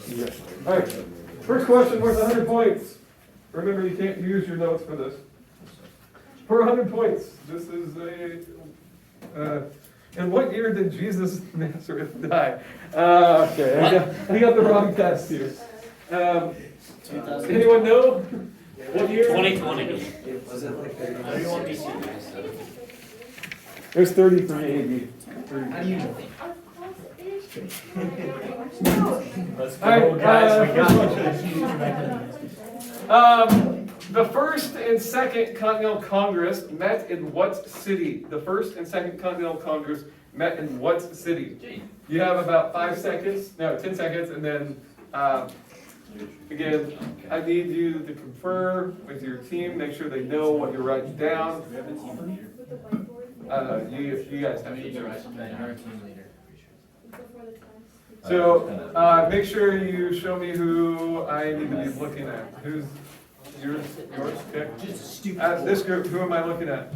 Yeah. All right. First question worth 100 points. Remember, you can't use your notes for this. For 100 points, this is a. In what year did Jesus of Nazareth die? Okay, I got the wrong test here. Anyone know? What year? 2020. Was it like Everyone be 36? serious. There's 33 AD. How do you know? Let's All right, go, guys. We got it. The first and second Continental Congress met in what city? The first and second Continental Congress met in what city? You have about 10 seconds, and then, again, I need you to confer with your team, make sure they know what you're writing down. You guys have to do it. So, make sure you show me who I need to be looking at. Who's yours? Okay. This group, who am I looking at?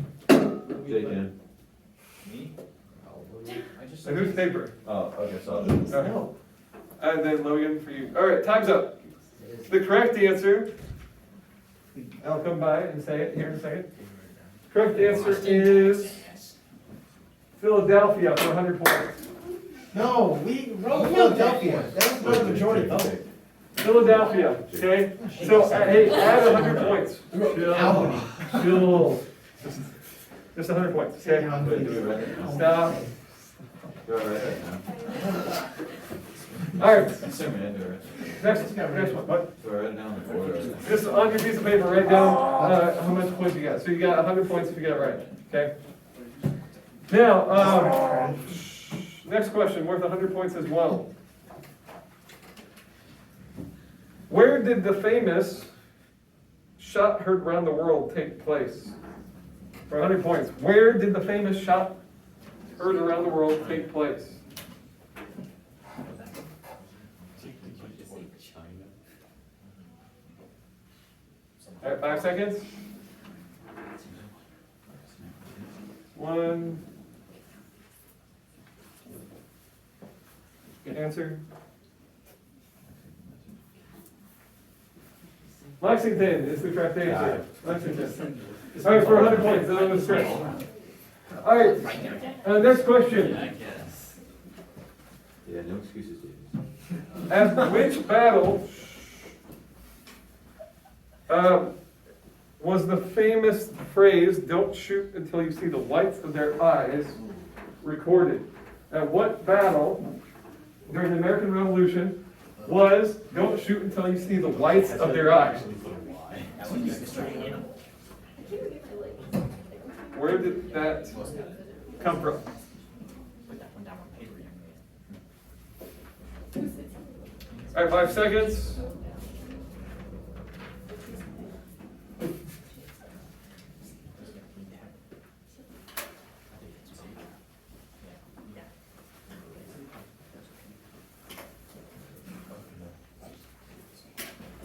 Me? And who's paper? Oh, okay, so. No. And then Logan for you. All right, time's up. The correct answer, I'll come by and say it here in a second. Correct answer is Philadelphia for 100 points. No, we wrote Philadelphia. That was not a majority vote. Philadelphia, okay? So, hey, add 100 points. Albany. Chill. Just 100 points, okay? Wait, do we write it now? Stop. Do I write it now? All right, Send me into it. next one. What? Do I write it down before? Just on your piece of paper, write down how much points you got. So you got 100 points if you got it right, okay? Now, next question, worth 100 points as well. Where did the famous shot heard around the world take place? For 100 points, where did the famous shot heard around the world take place? All right, 5 seconds. 1. Answer. Lexington is the correct answer. Lexington. All right, for 100 points, that was correct. All right, next question. I guess. Yeah, no excuses, Davis. At which battle was the famous phrase, "Don't shoot until you see the whites of their eyes," recorded? At what battle during the American Revolution was "Don't shoot until you see the whites of their eyes"? Where did that come from? All right, 5 seconds.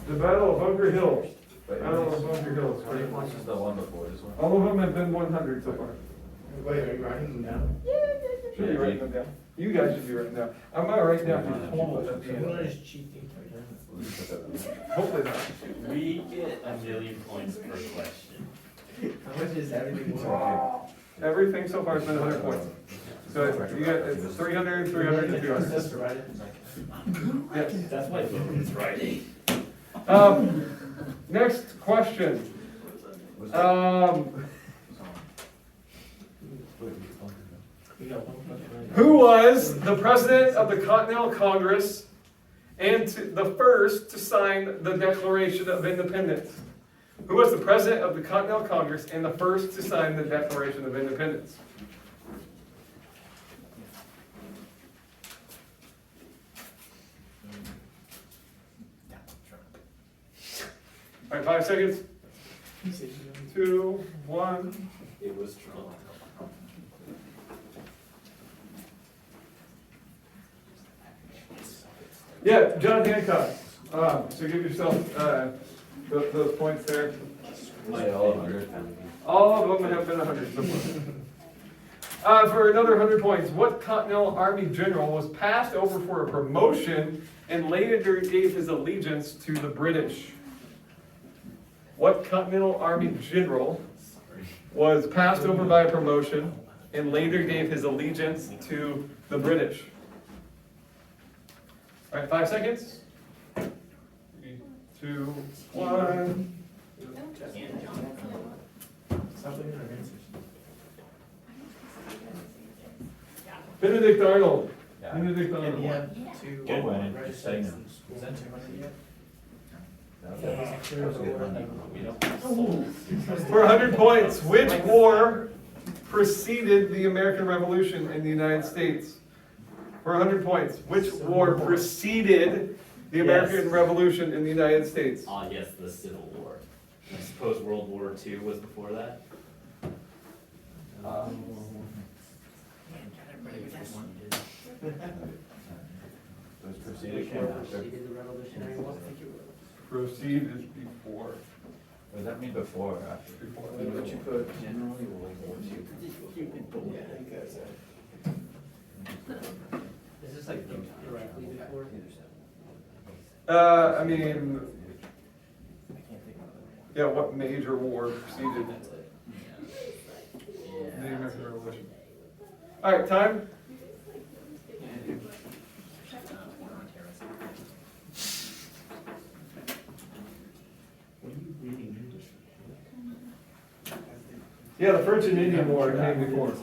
The Battle of Bunker Hill. Wait, Battle of Bunker Hill. how many points is the one before this one? All of them have been 100 so far. Wait, are you writing them down? Should be writing them down. You guys should be writing down. I'm gonna write down your total at the What end. is cheating? Hopefully not. We get 1,000,000 points per question. How much is everything? Everything so far has been 100 points. So you got, it's 300, 300, and 200. Just to write it. Yes. That's why Logan's right. Next question. We got one question. Who was the president of the Continental Congress and the first to sign the Declaration of Independence? Who was the president of the Continental Congress and the first to sign the Declaration of Independence? All right, 5 seconds. 2, 1. It was Trump. Yeah, John Hancock. So give yourself those points there. Yeah, all 100. All of them have been 100 so For another 100 points, what Continental Army general was passed over for a promotion and later gave his allegiance to the British? What Continental Army general was passed over by a promotion and later gave his allegiance to the British? All right, 5 seconds. 3, 2, 1. Benedict Arnold. Yeah. Benedict And Arnold. you have to Good one, register just saying in them. school. That was That was clear as a word. We don't. For 100 points, which war preceded the American Revolution in the United States? For 100 points, which war preceded the American Yes. Revolution in the United States? Ah, yes, the Civil War. I suppose World War II was before that? was preceded or after? Preceded before. What does that mean before or after? Before. What you put? Generally World War II. Yeah, you guys are. Is this like directly before? I mean, yeah, what major war preceded the American Revolution? All right, time? Yeah, the French and Indian War came before.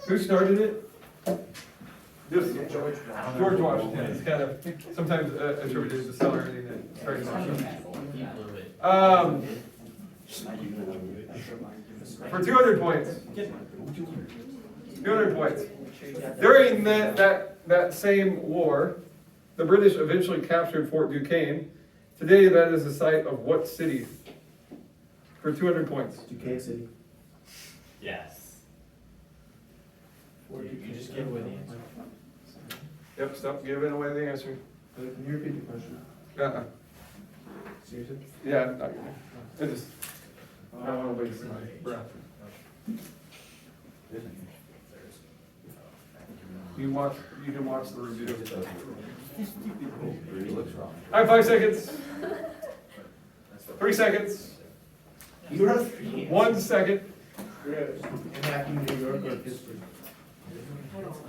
Who started it? Just George Washington. It's kind of sometimes attributed to celebrating it. Starting it. For 200 points. 200 points. During that same war, the British eventually captured Fort Duquesne. Today, that is the site of what city? For 200 points. Duquesne City. Yes. You just gave away the answer. Yep, stop giving away the answer. Can you repeat the question? Uh-uh. Seriously? Yeah, I'm not gonna. I just, I don't want to waste my breath. You can watch the review. It looks wrong. All right, 5 seconds. 3 seconds. You have 3 1 second. And half in New York or history.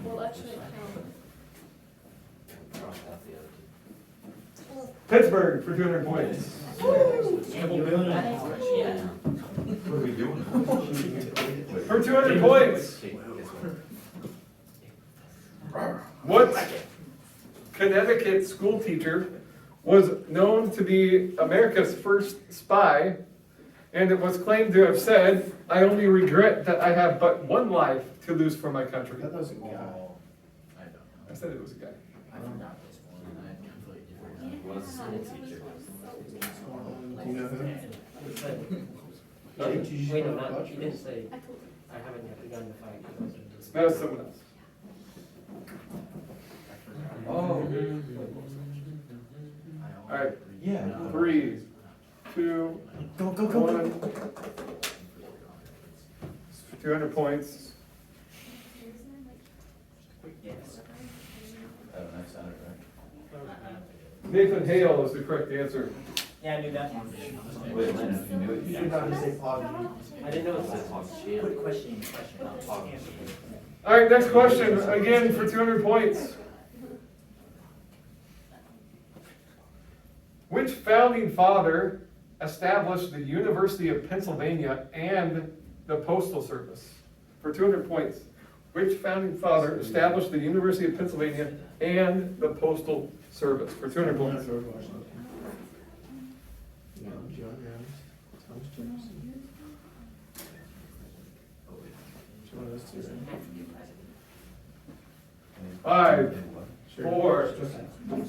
Well, actually, Pittsburgh for 200 points. What are we doing? For 200 points. What Connecticut school teacher was known to be America's first spy, and it was claimed to have said, "I only regret that I have but one life to lose for my country"? That was a guy. I said it was a guy. Was a school teacher. Do you know who? Wait, Did you wait, show no, the not, clutch? you didn't say, I haven't yet begun to fight. No, it's someone else. Oh. All right, Yeah. 3, 2, Go, go, 1. 200 points. Oh, that sounded right. Nathan Hale is the correct answer. Yeah, I knew that one. Wait, Lynn, if you knew it, You you should should not say poverty. I didn't know it was Quit questioning. All right, next question, again for 200 points. Which founding father established the University of Pennsylvania and the Postal Service? For 200 points. Which founding father established the University of Pennsylvania and the Postal Service? For 200 points. George Washington. No, John Adams. Thomas Jefferson. Which one of those two, right? 5, Sure. 4, Just-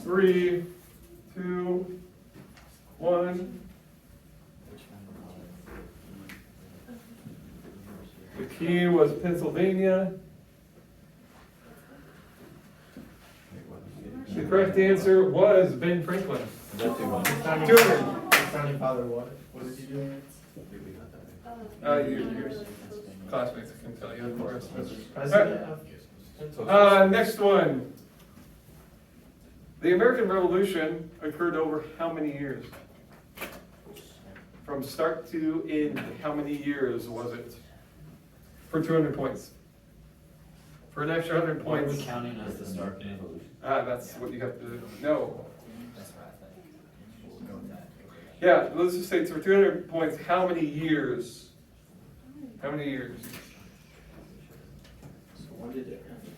3, 2, 1. The key was Pennsylvania. Wait, what was it? The correct answer was Ben Franklin. Is that 200? Founding 200. father- Founding father what? What did you do? You classmates can tell you, of course. President of. Next one. The American Revolution occurred over how many years? From start to end, how many years was it? For 200 points. For an extra 100 What are we points, counting as the start of evolution? that's what you have to know. That's what I think. We'll go with that. Yeah, let's just say it's for 200 points, how many years? How many years? So when did it happen?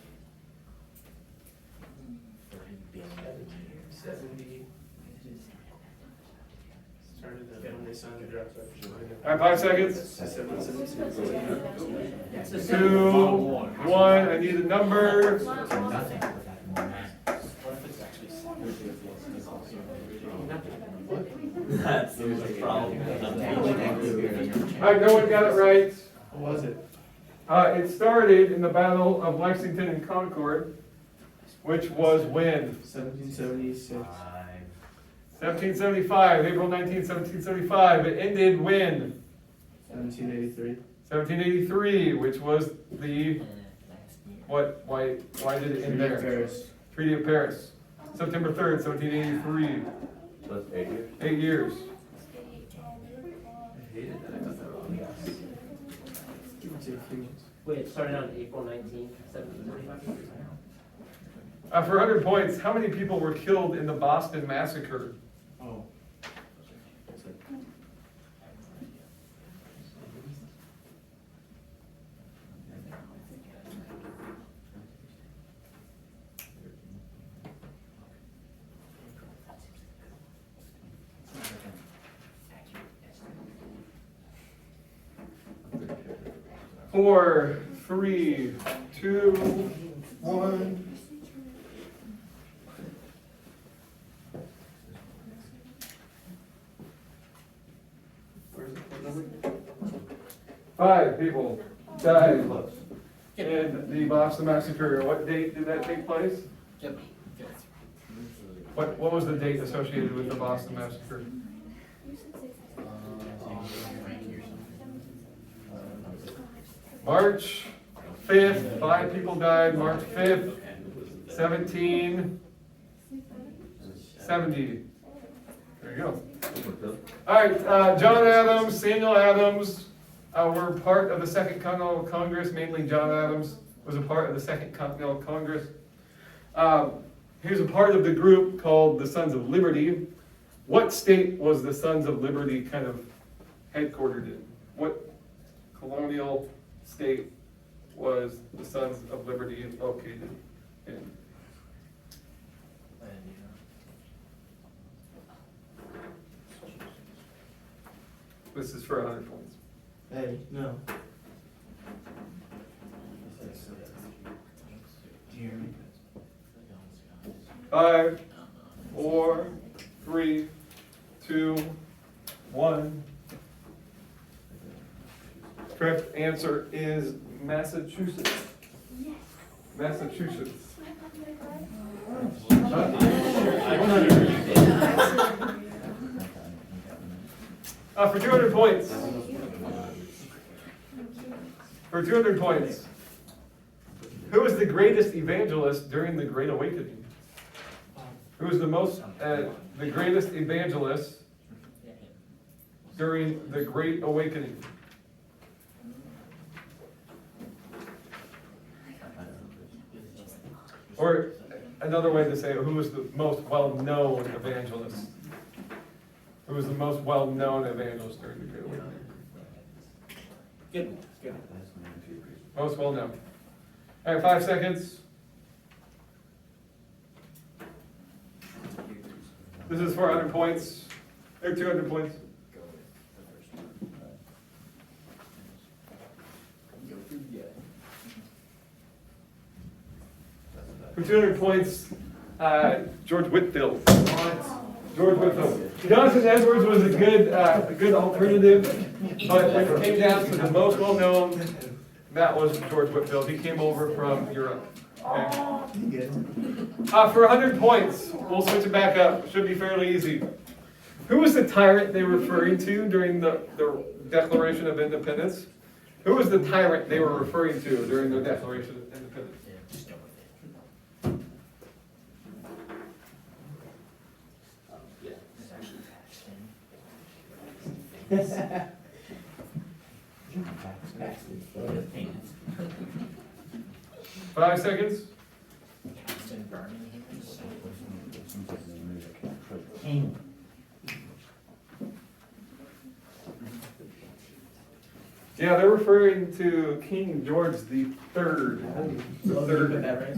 70. Started when they signed the draft. All right, 5 seconds. 1776. 2, 1, I need a number. What if it's actually That's the problem. All right, no one got it right. What was it? It started in the Battle of Lexington and Concord, which was when? 1776. 1775, April 19th, 1775. It ended when? 1783. 1783, which was the, what, why did it end there? Paris. Treaty of Paris, September 3rd, 1783. So that's 8 years? 8 years. I hated that, I got that wrong. Give it to a few months. Wait, it started on April 19th, 1735? For 100 points, how many people were killed in the Boston Massacre? Oh. Four, three, two, one. Five people died in the Boston Massacre. What date did that take place? What was the date associated with the Boston Massacre? March 5th, 5 people died, March 5th, 1770. There you go. All right, John Adams, Samuel Adams were part of the Second Continental Congress, mainly John Adams was a part of the Second Continental Congress. He was a part of the group called the Sons of Liberty. What state was the Sons of Liberty kind of headquartered in? What colonial state was the Sons of Liberty located in? This is for 100 points. Hey, no. Do you hear me? 5, 4, 3, 2, 1. Correct answer is Massachusetts. Massachusetts. For 200 points. For 200 points. Who was the greatest evangelist during the Great Awakening? Who was the greatest evangelist during the Great Awakening? Or another way to say it, who was the most well-known evangelist? Who was the most well-known evangelist during the Great Awakening? Good, good. Most well-known. All right, 5 seconds. This is for 100 points, or 200 points. For 200 points, George Whitefield. George Whitefield. Jonathan Edwards was a good alternative, but when it came down to the most well-known, that was George Whitefield. He came over from Europe. Okay. For 100 points, we'll switch it back up. Should be fairly easy. Who was the tyrant they were referring to during the Declaration of Independence? Who was the tyrant they were referring to during the Declaration of Independence? Just go with it. Yeah. It's actually Paxton. 5 seconds. Paxton Birmingham. King. Yeah, they're referring to King George the Third. The Put third that right?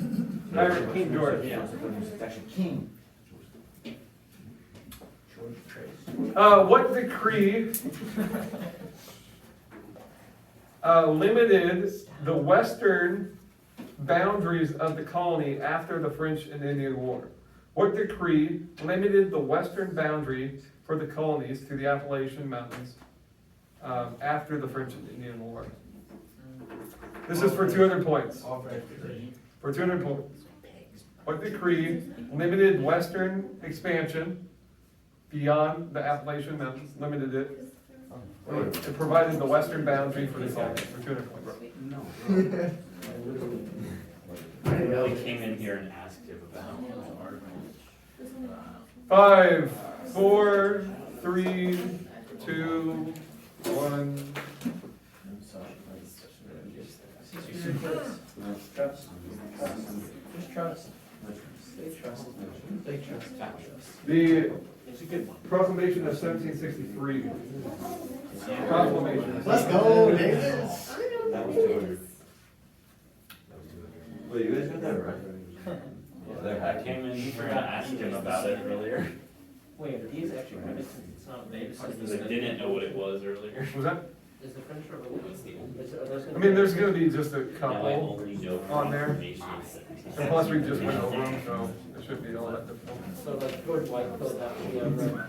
tyrant, King George. Yeah. It's actually King. George Trace. What decree limited the western boundaries of the colony after the French and Indian War? What decree limited the western boundary for the colonies to the Appalachian Mountains after the French and Indian War? This is for 200 points. For 200 points. What decree limited western expansion beyond the Appalachian Mountains, limited it? It provided the western boundary for the colonies for 200 points. I really came in here and asked him about. 5, 4, 3, 2, 1. Trust. Just trust. They trust. They trust. The It's a good one. Proclamation of 1763. Proclamation. Let's go, David. That was 200. Well, you guys got that right. I came in here and asked him about it earlier. Wait, are these actually credits? It's not maybe. Because I didn't know what it was earlier. Was that? Is the French Revolution? Are those gonna I mean, there's gonna be just a Now I couple, only know on from there. information and 77. plus we just went over them, so it shouldn't be all that difficult. So like George Whitefield, that would be on the.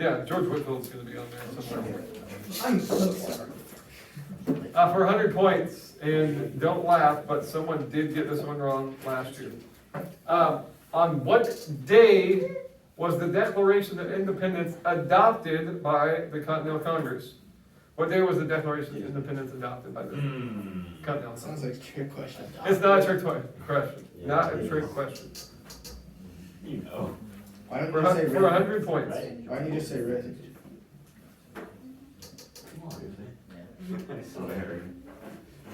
Yeah, George Whitfield's gonna be on there somewhere. I'm so sorry. For 100 points, and don't laugh, but someone did get this one wrong last year. On what day was the Declaration of Independence adopted by the Continental Congress? What day was the Declaration of Independence adopted by the Continental Sounds Congress? like a trick question. It's not a trick question, not a trick question. You know. Why don't For you say 100 points. Why don't you just say Rick?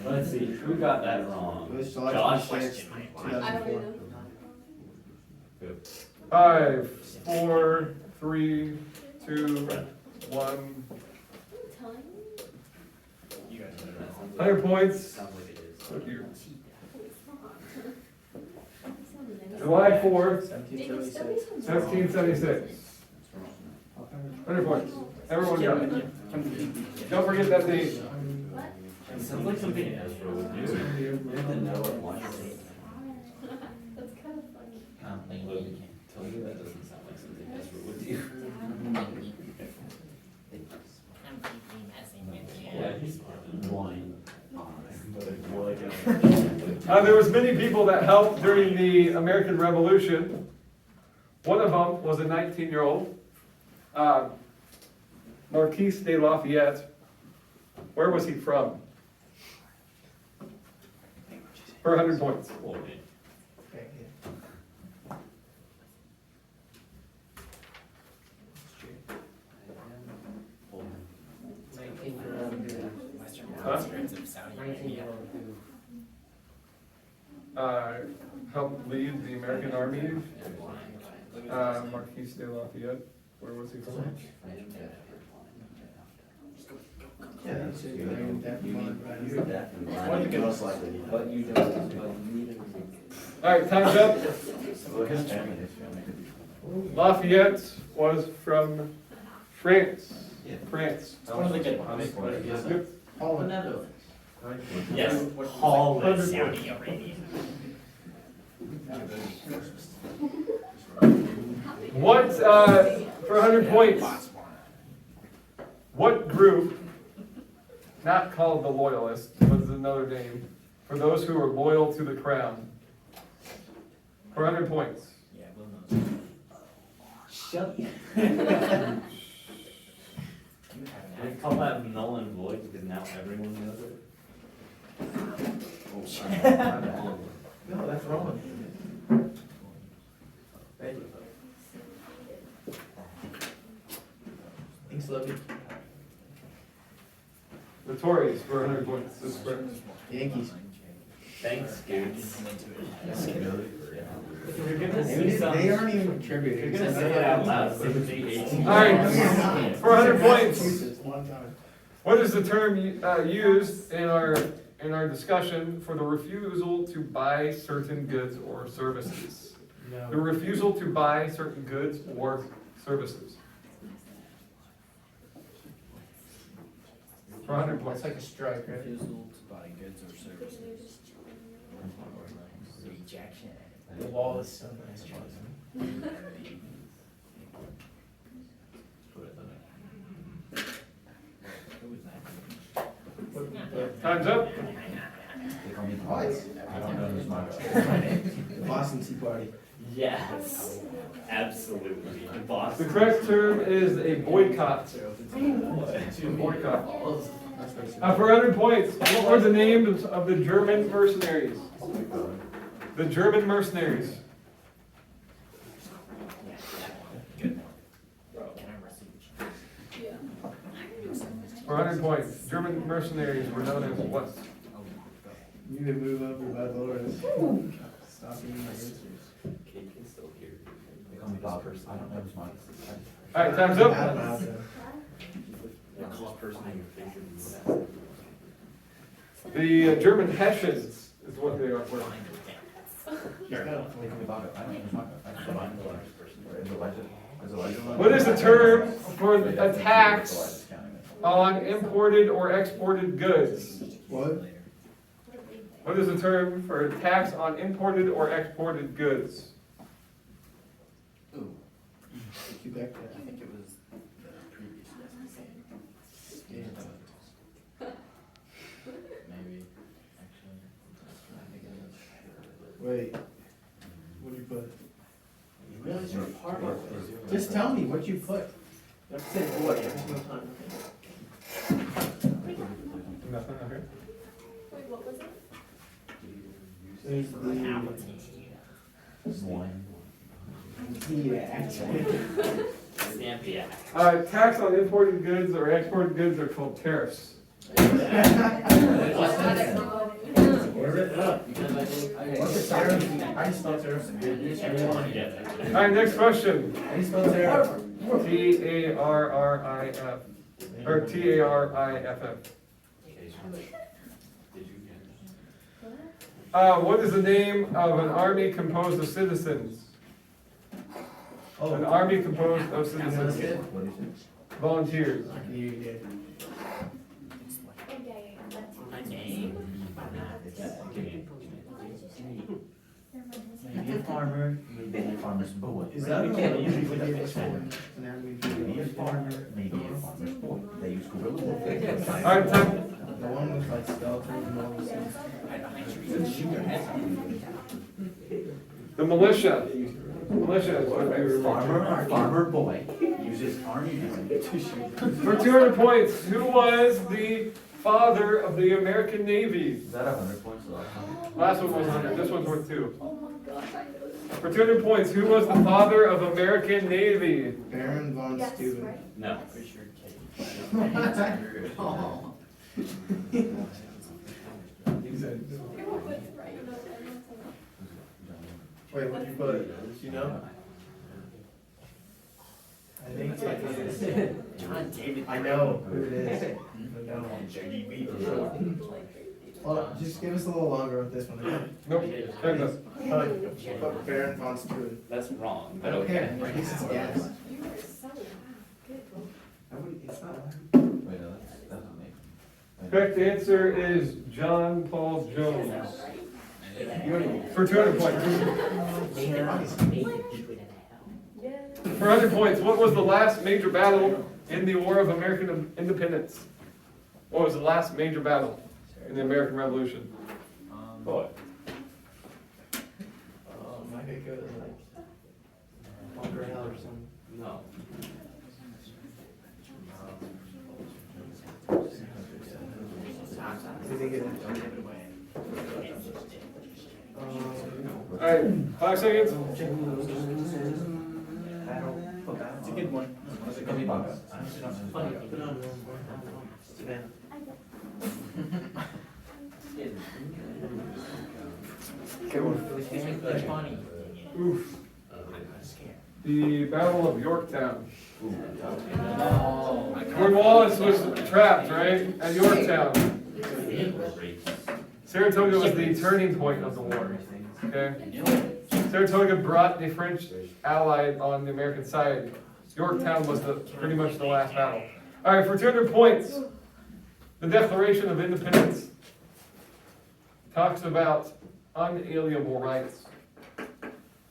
Let's see, who got that wrong? It was July Josh. 26th, I don't 2004. know. 5, 4, 3, 2, 1. Telling You guys know that. 100 points. Sounds like it is. Look here. It's not. July 4th, 1776. 1776. 100 points. Everyone got it. Don't forget that date. What? It sounds like something Ezra would do. That's kind of funny. Look, tell you that doesn't sound like something Ezra would do. Yeah, he's blind. There was many people that helped during the American Revolution. One of them was a 19-year-old, Marquis de Lafayette. Where was he from? For 100 points. Oh, man. Okay, Huh? 1902. Helped lead the American Army. Marquis de Lafayette. Where was he from? Yeah, that's it. I'm deaf and blind, right? You're deaf and blind. Most likely. But you don't, but you need it. All right, time's up. Well, his family history. Lafayette was from France. Yeah. France. It's one of the good ones. Yep. Holland. Yes, Holland, Saudi Arabia. What, for 100 points, what group, not called the Loyalists, was another name, for those who are loyal to the crown? For 100 points. Yeah, Will knows. Shut. You have an Can we call that null and void because now everyone knows it? No, that's wrong. Thanks, Lovey. The Tories for 100 points. This is correct. Yankees. Thanks, Scoots. If you're They gonna say something, aren't even if you're contributing. gonna say it out loud, say the 18. All right, for 100 points. Massachusetts, one time. What is the term used in our discussion for the refusal to buy certain goods or services? The No. refusal to buy certain goods or services. For 100 points. It's like a strike, right? Refusal to buy goods or services. Rejection. The wall is so nice. Time's up. They call me Boss. I don't know who's my. The Boston Tea Party. Yes, absolutely. The Boston. correct term is a boycott. Boycott. For 100 points, what were the names of the German mercenaries? The German mercenaries. Yeah. For 100 points, German mercenaries were known as what? You can move over by Dolores. Stop eating my answers. Kate can still hear. They call me Bob. I don't know who's mine. All right, time's Bad up. mouth, though. The closest person in your face is The German Hessians is what they are. They call me Bob. I don't know who's mine. I don't know. Is Elijah? Is Elijah mine? What is the term for Wait, a tax Elijah's counting it. on imported or exported goods? What? What is the term for a tax on imported or exported goods? Ooh, Quebec. I think it was the previous Yeah. maybe, actually. I think it was. Wait. What do you put? You realize you're part of it. Just tell me what you put. Don't say boy, there's no time. Nothing, okay. Wait, what was it? There's the One. Stampy Act. Tax on imported goods or exported goods are called tariffs. We're written up. What's the tariff? How do you spell tariff? Everyone gets it. All right, next question. How do you spell tariff? T-A-R-R-I-F, or T-A-R-I-F-F. What is the name of an army composed of citizens? An army composed of citizens, What is it? volunteers. I can hear you, Dave. Okay, My name? Maybe a farmer, maybe a farmer's boy. Is that We a can't use use for it. the export? Maybe a farmer, maybe a farmer's boy. They use guerrilla All warfare. right, time. The one with like skeletons and all this stuff. The militia. Militia is what we were. Farmer boy uses army men to shoot. For 200 points, who was the father of the American Navy? Is that 100 points left? Last one was 100, this one's worth 2. oh my gosh, I know this. For 200 points, who was the father of American Navy? Baron von Yes, Steuben. right? No. Pretty sure Kate. You're always right, you know, Wait, what did you put? Do you know? I think it's like John David. I know who it is. But no. Jody Weaver. Hold on, just give us a little longer with this one. Okay? Nope, time's up. But Baron von Steuben. That's wrong, I but don't okay. care. At least it's gas. You are so good. It's not. Wait, no, that's a name. Correct answer is John Paul Jones. Right? For 200 points. Yeah. For 100 points, what was the last major battle in the War of American Independence? What was the last major battle in the American Revolution? What? I could go to like Bunker Hill or something. No. 5 seconds. It's a good one. Was it gonna be manga? I honestly don't know. Funny, put it on. Savannah. It's funny. Oof. The Battle of Yorktown. Cornwallis was trapped, right, at Yorktown. Saratoga was the turning point of the war, okay? Saratoga brought the French ally on the American side. Yorktown was pretty much the last battle. All right, for 200 points, the Declaration of Independence talks about unalienable rights.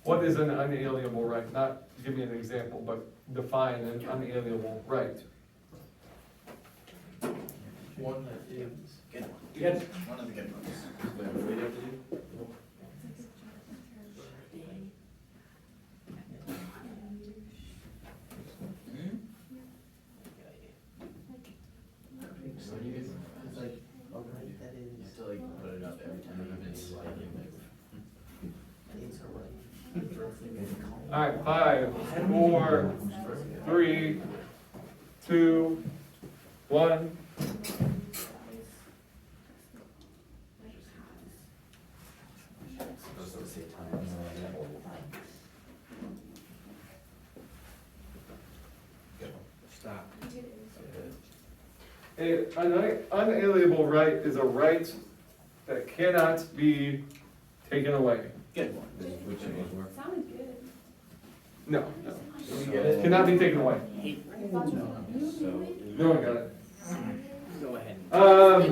What is an unalienable right? Not give me an example, but define an unalienable right. One that is. Good one. Good. One of the good ones. It's like, oh, right, that You is. have to like put it up every time it's like. Things are right. All right, 5, 4, 3, 2, 1. Stop. An unalienable right is a right that cannot be taken away. Good one. Which of those were? Sounded good. No, no. It cannot be taken away. So, No one got it. Go ahead. Ah.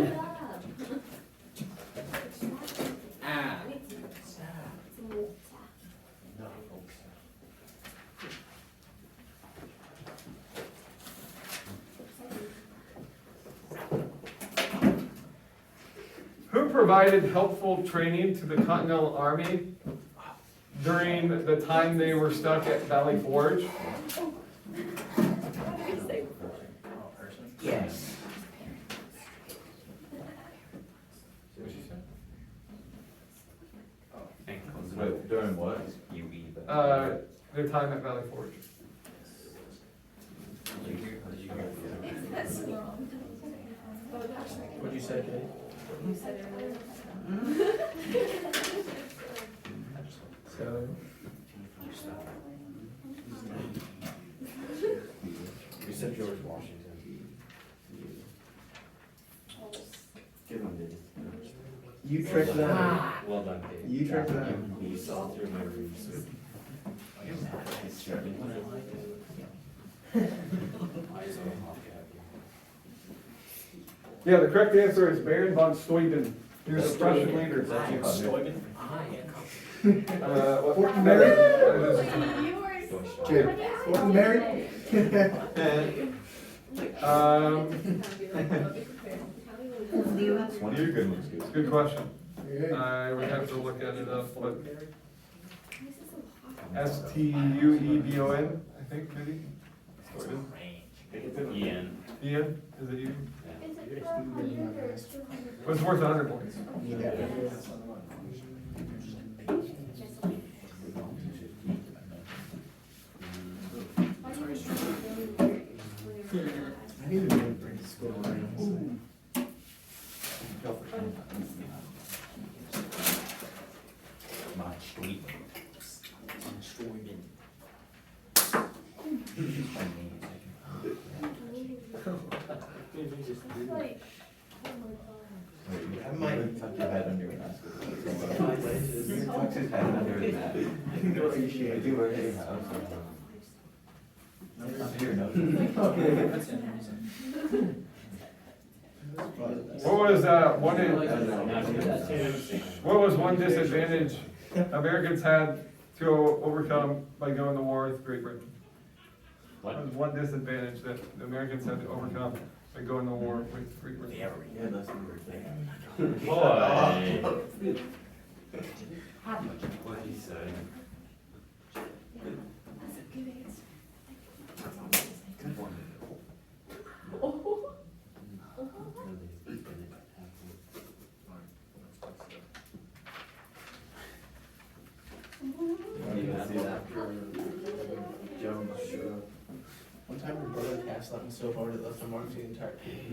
Who provided helpful training to the Continental Army during the time they were stuck at Valley Forge? Yes. what she said? Ankles. Wait, during what? Their time at Valley Forge. That's wrong. What'd you say, Kate? You said it earlier. So. We said George Washington. Good one, dude. You tricked them. Well done, Kate. You tricked them. You saw through my ruse. Yeah, the correct answer is Baron von Steuben. He was a Prussian leader. What? Fort Mary? Jim. Fort Mary? It's one of your good ones, dude. Good question. Yeah. I would have to look at it up, but Steubon, I think, maybe? Steuben. Ian. Ian, is it you? Is it for 100 or 200? It was worth 100 points. I need to bring school around. My sweet. Like, I might tuck your head under your mask. You tuck his head under his mask. I do work at your house. Under your nose. What was what was one disadvantage Americans had to overcome by going to war with Great Britain? What was one disadvantage that the Americans had to overcome by going to war with Great Britain? Yeah, that's the word. Boy. What he said. that's a good answer. Good one. Oh. slapped me so hard it left a mark to the entire page.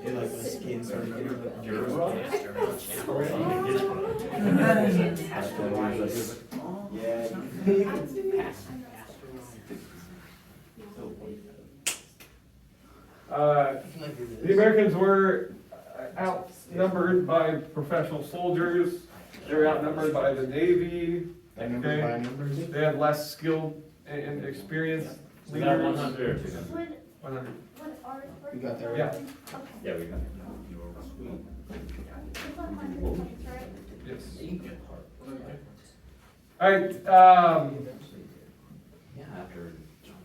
It like my skin started getting like Yours raw. Uh, I can like do The this. Americans were outnumbered by professional soldiers. They were outnumbered by the Navy. Number by numbers. They had less skilled and experienced Was that leaders. 100 or 200? Would, 100. would ours work? You got that right? Yeah, Okay. Yeah, we got it. It's 100 points, right? yes. Yeah. All right, Yeah, after John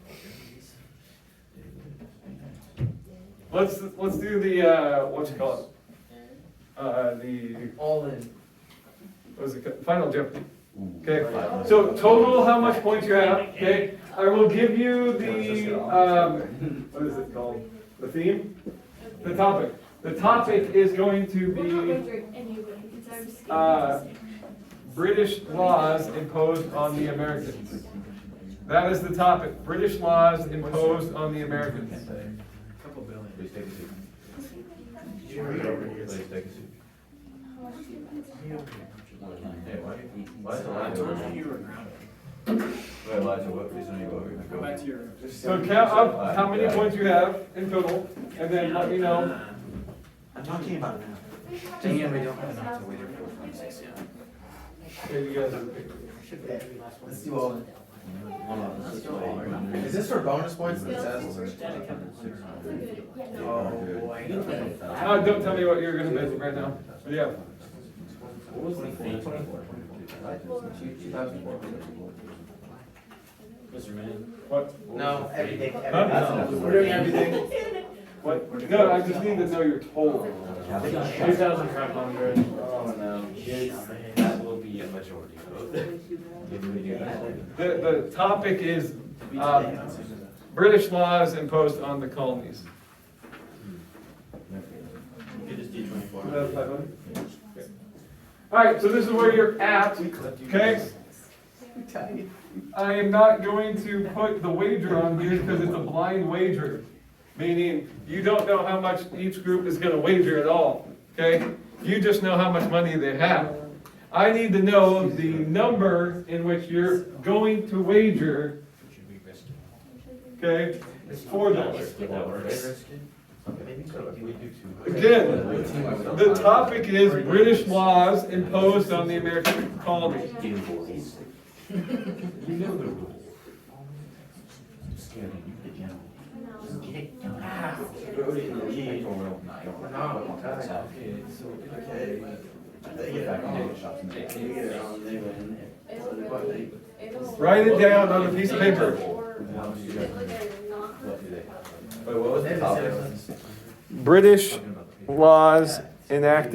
Walker. let's do the, what you call it? The, All in. what was it, Final Jeopardy. Okay, so total, how much points you have, okay? I will give you the, what is it called? The theme? The topic. The topic is going to We're not be wagering any way, because I'm scared. Uh, British laws imposed on the Americans. That is the topic, British laws imposed on the Americans. Couple billion. Please take a seat. You're Please take a seat. Hey, why is I Elijah? told you you were grounded. Wait, Elijah, what reason are you over? Go back to your. So count up how many points you have in total, and then let me know. I'm talking about now. Dang it, we don't have enough to wait for 26 yet. Okay, you guys are- Let's do all in. Is this for bonus points that says? Yeah, no. Oh, boy. Don't tell me what you're gonna bid right now, but yeah. What was the fee? 2004. Mr. Manning? What? No, everything, Huh? everything. We're doing everything. What? No, I just need to know your total. 2,500. Oh, no. That will be a majority vote. The topic is, British laws imposed on the colonies. You could just do 24. 2,500? Okay. All right, so this is where you're at, okay? I am not going to put the wager on here because it's a blind wager, meaning you don't know how much each group is gonna wager at all, okay? You just know how much money they have. I need to know the number in which you're going to wager, okay? It's $4. Would that work? Again, the topic is British laws imposed on the American colonies. You know the rules. Write it down on a piece of paper. Wait, what was the topic? British laws enacted